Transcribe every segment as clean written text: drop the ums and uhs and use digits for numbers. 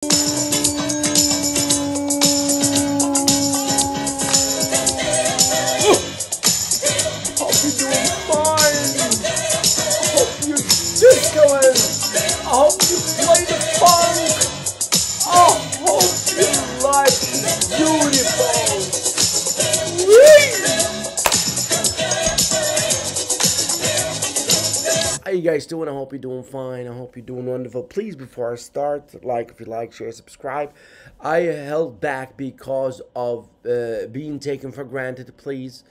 Hope you're doing fine. Hope you're discoing. I hope you play the funk. I hope your life is beautiful. How you guys doing? I hope you're doing fine. I hope you're doing wonderful. Please, before I start, like if you like, share, subscribe. I held back because of being taken for granted. Please,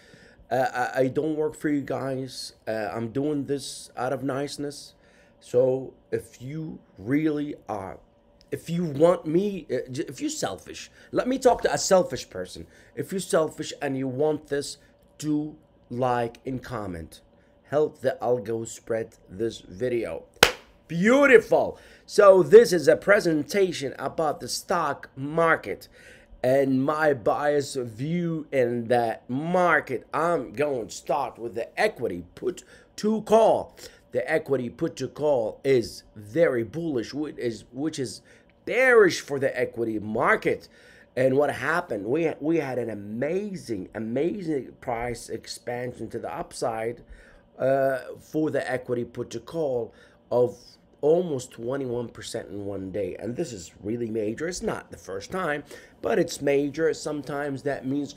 I don't work for you guys. I'm doing this out of niceness. So if you really are, if you want me, if you're selfish, let me talk to a selfish person. If you're selfish and you want this, do like and comment. Help the algo spread this video. Beautiful. So this is a presentation about the stock market and my biased view in that market. I'm going to start with the equity put to call. The equity put to call is very bullish, which is bearish for the equity market. And what happened? We had an amazing price expansion to the upside for the equity put to call of almost 21% in one day. And this is really major. It's not the first time, but it's major. Sometimes that means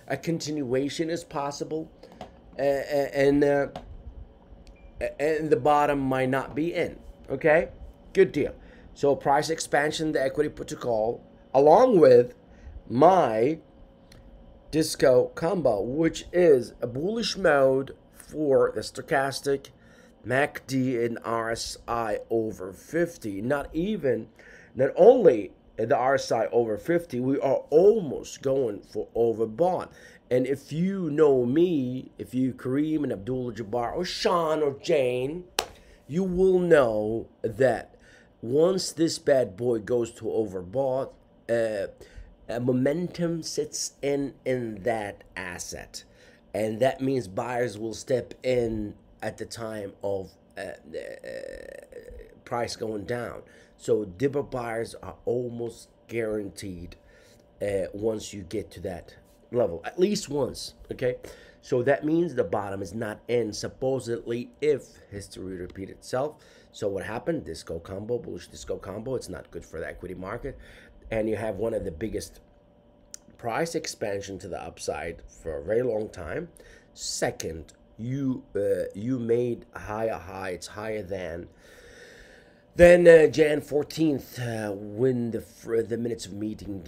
a continuation is possible, and the bottom might not be in. Okay, good deal. So price expansion, the equity put to call, along with my disco combo, which is a bullish mode for the stochastic, MACD, and RSI over 50. Not only the RSI over 50, we are almost going for overbought. And if you know me, if you Kareem and Abdul Jabbar or Sean or Jane, you will know that once this bad boy goes to overbought, a momentum sits in that asset, and that means buyers will step in at the time of price going down. So dipper buyers are almost guaranteed once you get to that level, at least once. Okay, so that means the bottom is not in, supposedly, if history repeat itself. So what happened? Disco combo, bullish disco combo. It's not good for the equity market, and you have one of the biggest price expansion to the upside for a very long time. Second, you made higher high. It's higher than Jan 14th when the minutes of meeting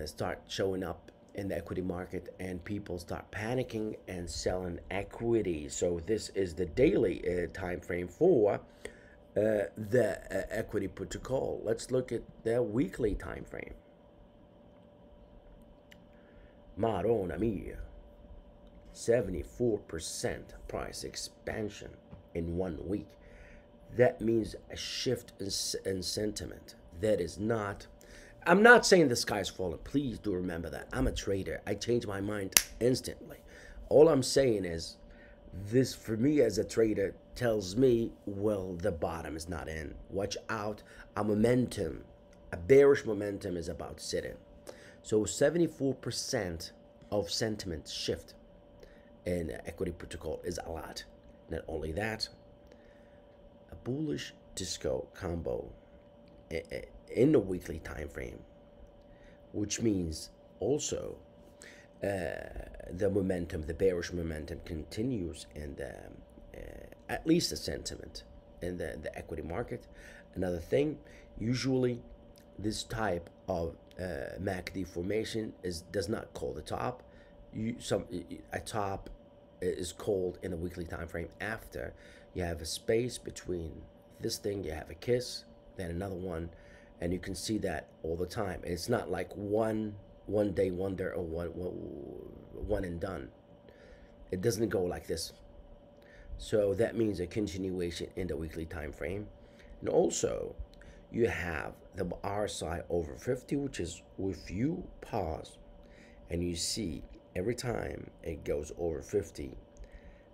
start showing up in the equity market and people start panicking and selling equity. So this is the daily time frame for the equity put to call. Let's look at the weekly time frame. Madonna mia, 74% price expansion in 1 week. That means a shift in sentiment. That is not, I'm not saying the sky's falling. Please do remember that. I'm a trader. I change my mind instantly. All I'm saying is this, for me as a trader, tells me, well, the bottom is not in. Watch out. A bearish momentum is about to sit in. So 74% of sentiment shift in equity put to call is a lot. Not only that, a bullish disco combo in the weekly time frame, which means also the momentum, the bearish momentum continues in the at least the sentiment in the equity market. Another thing, usually this type of MACD formation does not call the top. A top is called in a weekly time frame after you have a space between this thing. You have a kiss, then another one, and you can see that all the time. And it's not like one day wonder or one and done. It doesn't go like this. So that means a continuation in the weekly time frame. And also you have the RSI over 50, which is, if you pause and you see every time it goes over 50,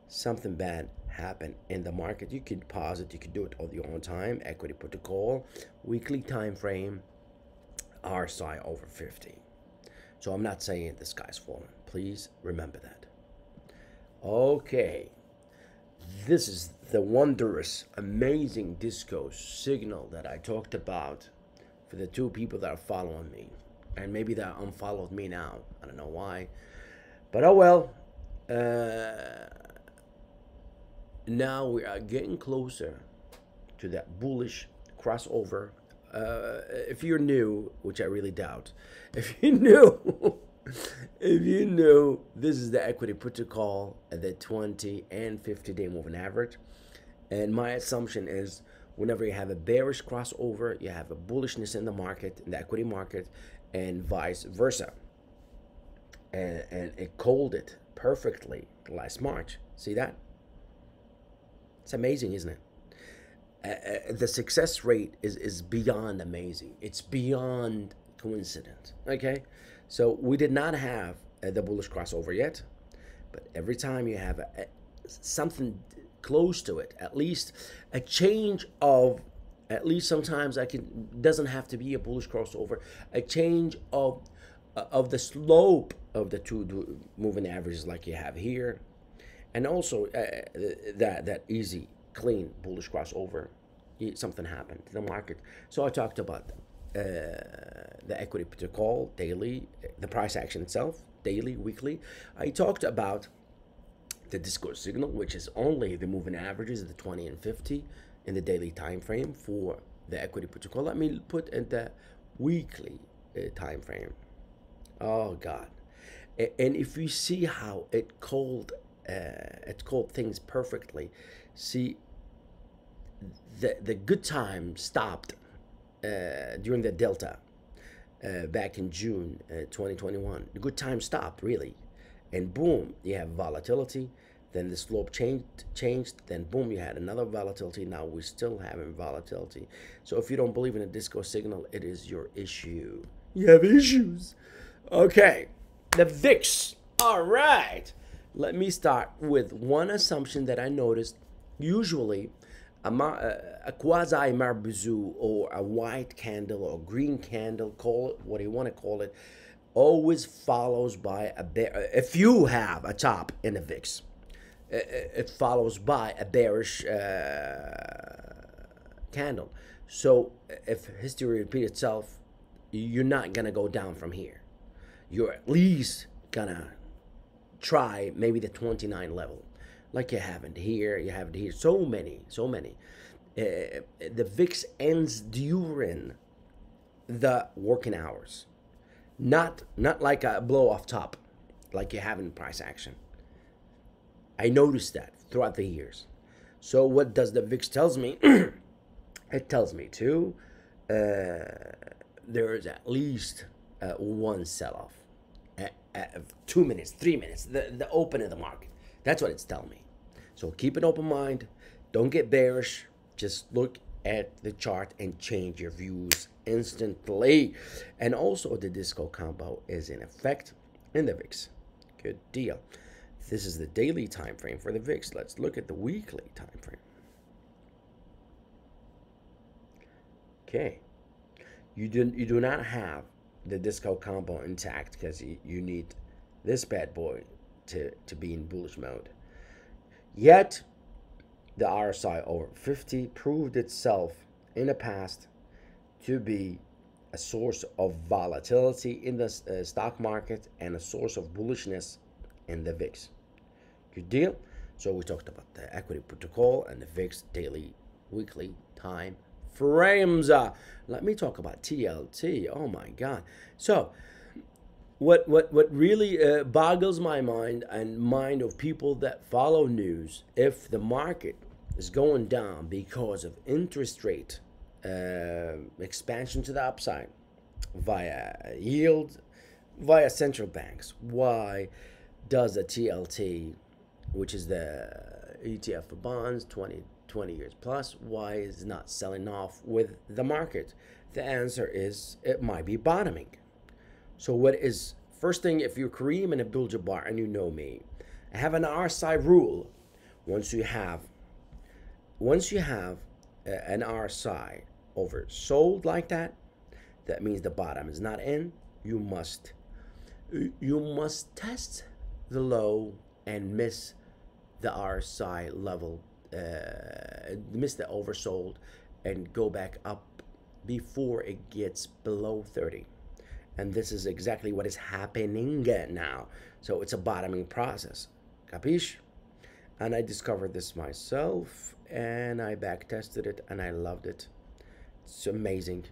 something bad happened in the market. You could pause it. You could do it on your own time. Equity put to call, weekly time frame. RSI over 50. So I'm not saying the sky's falling. Please remember that. Okay. This is the wondrous, amazing disco signal that I talked about for the two people that are following me. And maybe that unfollowed me now. I don't know why. But oh well. Now we are getting closer to that bullish crossover. If you're new, which I really doubt, if you knew, if you knew, this is the equity put to call at the 20 and 50-day moving average. And my assumption is whenever you have a bearish crossover, you have a bullishness in the market, in the equity market, and vice versa. And it called it perfectly last March. See that? It's amazing, isn't it? The success rate is beyond amazing. It's beyond coincidence. Okay, so we did not have the bullish crossover yet, but every time you have something close to it, at least a change of, at least sometimes doesn't have to be a bullish crossover, a change of the slope of the two moving averages like you have here, and also that easy clean bullish crossover, something happened to the market. So I talked about the equity put to call daily, the price action itself daily, weekly. I talked about the disco signal, which is only the moving averages of the 20 and 50 in the daily time frame for the equity put to call. Let me put in the weekly time frame. Oh God. And if you see how it called things perfectly, see the good time stopped during the delta back in June 2021. The good time stopped really, and boom, you have volatility. Then the slope changed. Then boom, you had another volatility. Now we're still having volatility. So if you don't believe in a disco signal, it is your issue. You have issues. Okay, the VIX. All right. Let me start with one assumption that I noticed. Usually, a quasi marbouzou or a white candle or green candle, call it what you want to call it, always follows by a bear. If you have a top in the VIX, it follows by a bearish candle. So if history repeats itself, you're not gonna go down from here. You're at least gonna try maybe the 29 level, like you haven't here, you haven't here. So many. The VIX ends during the working hours, not like a blow off top, like you have in price action. I noticed that throughout the years. So what does the VIX tells me? It tells me too, there is at least one sell-off, 2 minutes, 3 minutes, the open of the market. That's what it's telling me. So keep an open mind. Don't get bearish. Just look at the chart and change your views instantly. And also the disco combo is in effect in the VIX. Good deal. This is the daily time frame for the VIX. Let's look at the weekly time frame. Okay. You do not have the disco combo intact because you need this bad boy to be in bullish mode. Yet the RSI over 50 proved itself in the past to be a source of volatility in the stock market and a source of bullishness in the VIX. Good deal. So we talked about the equity put to call and the VIX daily, weekly time frames. Let me talk about TLT. Oh my God. So what really boggles my mind and mind of people that follow news, if the market is going down because of interest rate expansion to the upside via yield, via central banks, why does the TLT, which is the ETF for bonds, 20 years plus, why is it not selling off with the market? The answer is it might be bottoming. So what is, first thing, if you're Kareem and Abdul-Jabbar and you know me, I have an RSI rule. Once you have an RSI oversold like that, That means the bottom is not in. You must test the low and miss the RSI level, miss the oversold, and go back up before it gets below 30. And this is exactly what is happening now. So it's a bottoming process. Capiche? And I discovered this myself, and I back tested it, and I loved it. It's amazing.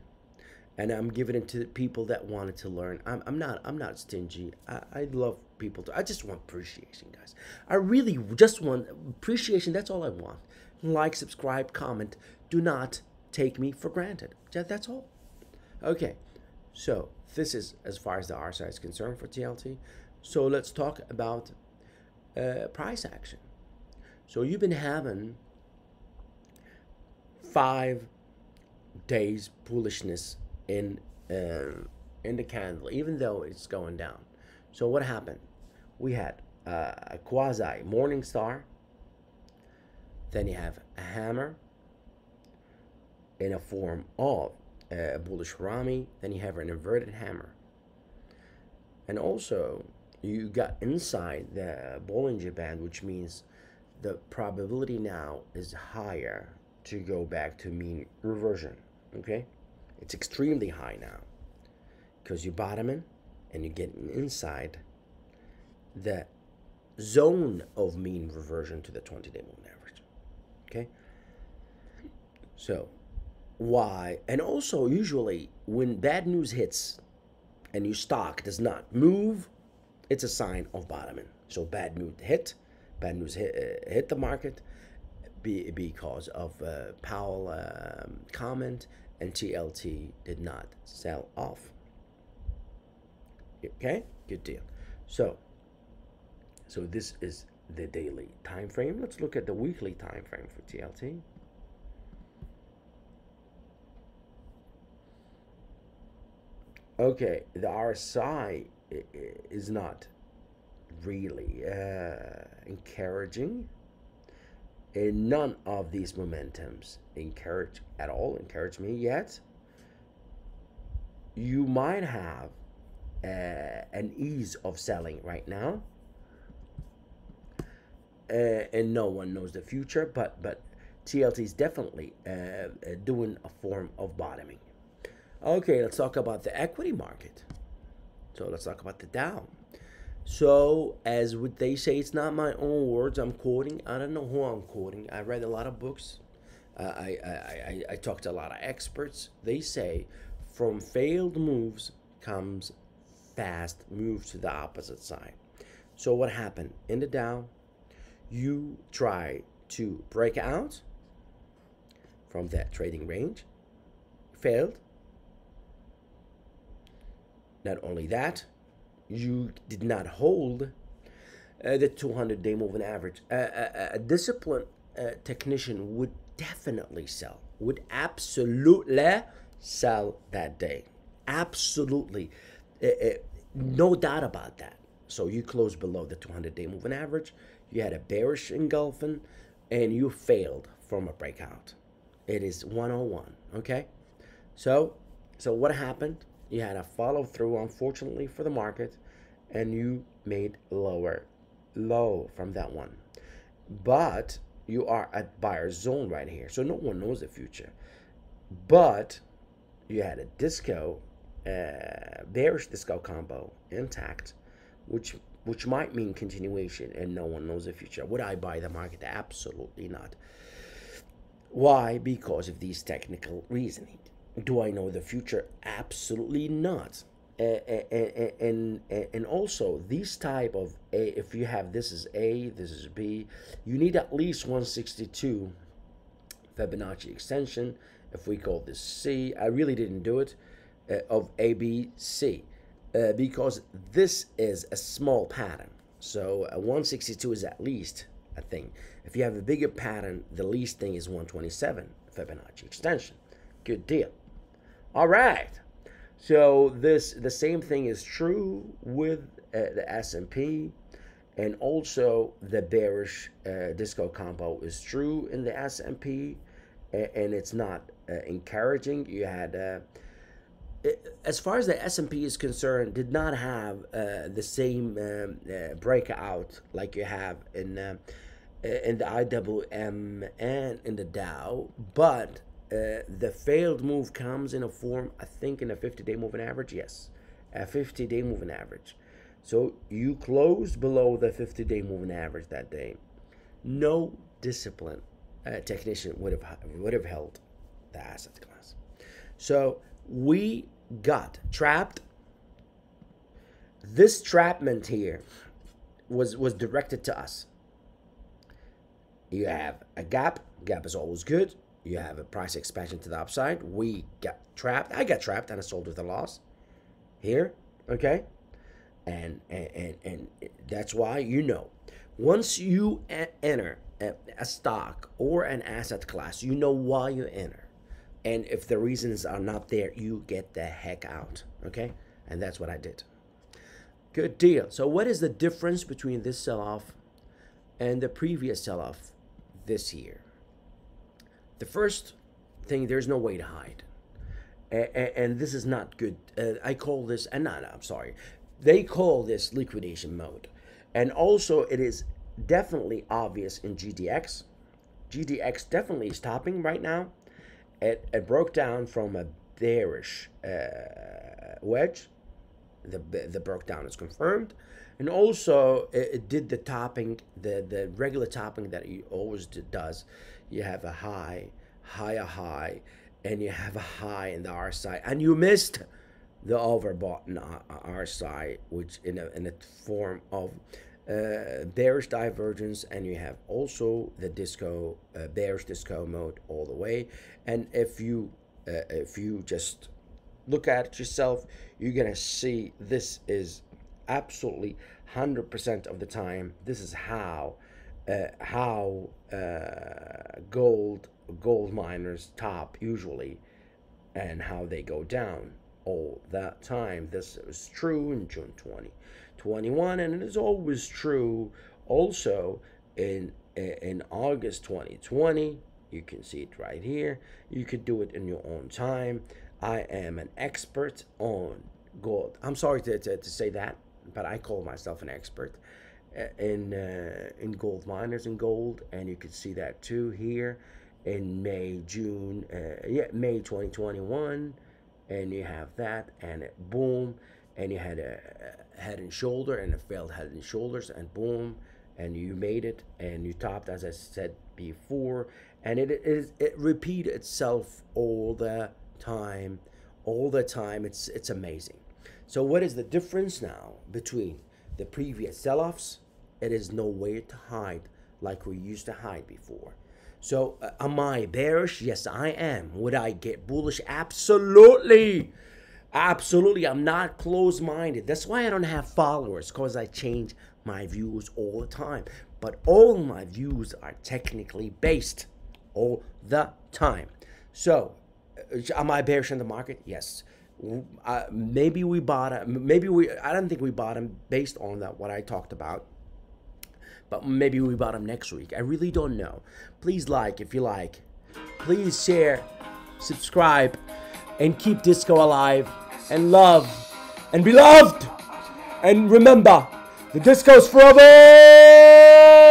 And I'm giving it to people that wanted to learn. I'm not stingy. I love people I just want appreciation, guys. I really just want appreciation. That's all I want. Like, subscribe, comment. Do not take me for granted. That's all. Okay. So this is as far as the RSI is concerned for TLT. So let's talk about price action. So you've been having 5 days bullishness in the candle, even though it's going down. So what happened? We had a quasi morning star. Then you have a hammer in a form of a bullish Rami. Then you have an inverted hammer. And also, you got inside the Bollinger Band, which means the probability now is higher to go back to mean reversion. Okay? It's extremely high now because you're bottoming and you're getting inside the zone of mean reversion to the 20-day moving average. Okay? So, why? And also, usually, when bad news hits and your stock does not move, it's a sign of bottoming. So, bad news hit the market because of Powell comment, and TLT did not sell off. Okay, good deal. So this is the daily time frame. Let's look at the weekly time frame for TLT. Okay, the RSI is not really encouraging. And none of these momentums encourage me yet. You might have an ease of selling right now, and no one knows the future, but TLT is definitely doing a form of bottoming. Okay, let's talk about the equity market. So let's talk about the Dow. So, as what they say, it's not my own words. I'm quoting. I don't know who I'm quoting. I read a lot of books. I talked to a lot of experts. They say from failed moves comes fast moves to the opposite side. So what happened in the Dow? You try to break out from that trading range. Failed. Not only that, you did not hold the 200-day moving average. A disciplined technician would definitely sell, would absolutely sell that day. Absolutely. No doubt about that. So you closed below the 200-day moving average. You had a bearish engulfing, and you failed from a breakout. It is 101, okay? So what happened? You had a follow through, unfortunately, for the market, and you made lower low from that one. But you are at buyer zone right here, so no one knows the future. But you had a bearish disco combo intact, which might mean continuation, and no one knows the future. Would I buy the market? Absolutely not. Why? Because of these technical reasoning. Do I know the future? Absolutely not. And also these type of if you have this is A, this is B, you need at least 162 Fibonacci extension. If we call this C, I really didn't do it, of A, B, C, because this is a small pattern. So 162 is at least a thing. If you have a bigger pattern, the least thing is 127 Fibonacci extension. Good deal. All right. So the same thing is true with the S&P, and also the bearish disco combo is true in the S&P, and it's not encouraging. You had as far as the S&P is concerned, did not have the same breakout like you have in the IWM and in the Dow, but the failed move comes in a form, I think, in a 50-day moving average. Yes, a 50-day moving average. So you closed below the 50-day moving average that day. No disciplined technician would have held the asset class. So we got trapped. This trapment here was directed to us. You have a gap. Gap is always good. You have a price expansion to the upside. We got trapped. I got trapped and I sold with a loss here. Okay, and that's why, you know, once you enter a stock or an asset class, you know why you enter. And if the reasons are not there, you get the heck out, okay? And that's what I did. Good deal. So what is the difference between this sell-off and the previous sell-off this year? The first thing, there's no way to hide. And this is not good. I call this, I'm sorry. They call this liquidation mode. And also it is definitely obvious in GDX. GDX definitely is topping right now. It broke down from a bearish wedge. The broke down is confirmed, and also it did the topping, the regular topping that it always does. You have a high, a high, and you have a high in the RSI, and you missed the overbought in RSI, which in a form of bearish divergence, and you have also the disco bearish disco mode all the way. And if you just look at it yourself, you're gonna see this is absolutely 100% of the time. This is how gold miners top usually, and how they go down all that time. This was true in June 2021, and it is always true also in August 2020. You can see it right here. You could do it in your own time. I am an expert on gold. I'm sorry to say that, but I call myself an expert in gold miners and gold, and you can see that too here in May 2021, and you have that, and it boom, and you had a head and shoulder and a failed head and shoulders, and boom, and you made it, and you topped, as I said before, and it repeats itself all the time. It's amazing. So what is the difference now between the previous sell-offs? It is no way to hide like we used to hide before. So am I bearish? Yes, I am. Would I get bullish? Absolutely. Absolutely. I'm not closed-minded. That's why I don't have followers, because I change my views all the time. But all my views are technically based all the time. So am I bearish in the market? Yes. Maybe we bottom. I don't think we bottom based on that, what I talked about. But maybe we bottom next week. I really don't know. Please like if you like. Please share, subscribe, and keep disco alive, and love, and be loved. And remember, the disco's forever.